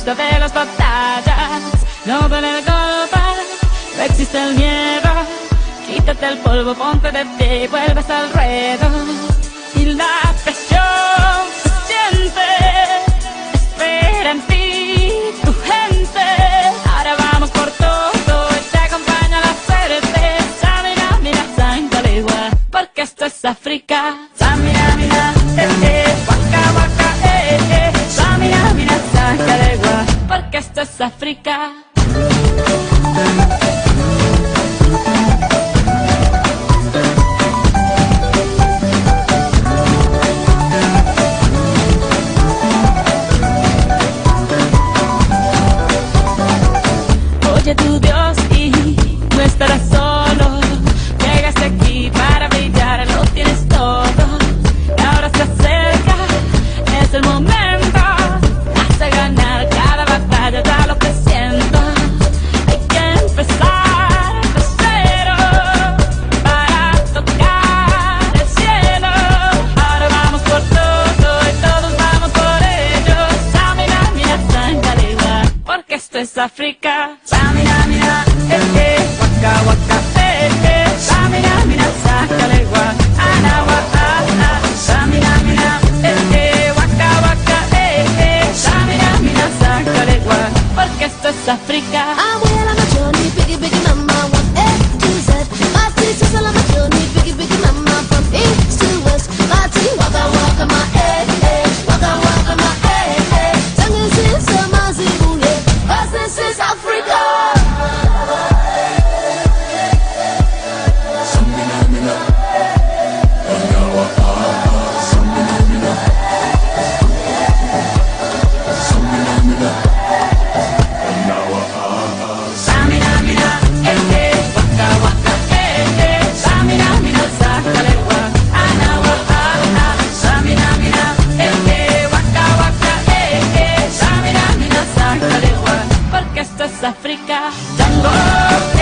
gusta de las batallas, no duele el golpe, no existe el miedo. Quítate el polvo, ponte de pie y vuelves al ruedo. Y la presión se siente, espera en ti tu gente. Ahora vamos por todo y te acompaña la suerte. Samina, mira, Sangalegua, porque esto es África. Samina, mira, waka, waka, Samina, mira, Sangalegua, porque esto es África. Oye tu Dios y no estarás solo. Llegaste aquí para brillar, lo tienes todo. Y ahora se acerca, es el momento. Vas a ganar cada batalla, ya lo presiento. Hay que empezar de cero para tocar el cielo. Ahora vamos por todo y todos vamos por ello. Samina, mira, Sangalegua, porque esto es África. Samina, mira, waka, waka, Samina, mira, Sangalegua, anawa, Samina, mira, waka, waka, Samina, mira, Sangalegua, porque esto es África. I'm well on my journey, biggie, biggie, mama, 1 A to Z. My teacher's all on my journey, biggie, biggie, mama, from east to west. My team, waka, waka, my waka, waka, my Jungle is so mazi, booyah, 'cause this is Africa. Samina, mira, waka, waka, Samina, mira, Sangalegua, anawa, Samina, mira, waka, waka, Samina, mira, Sangalegua, porque esto es África. Tango.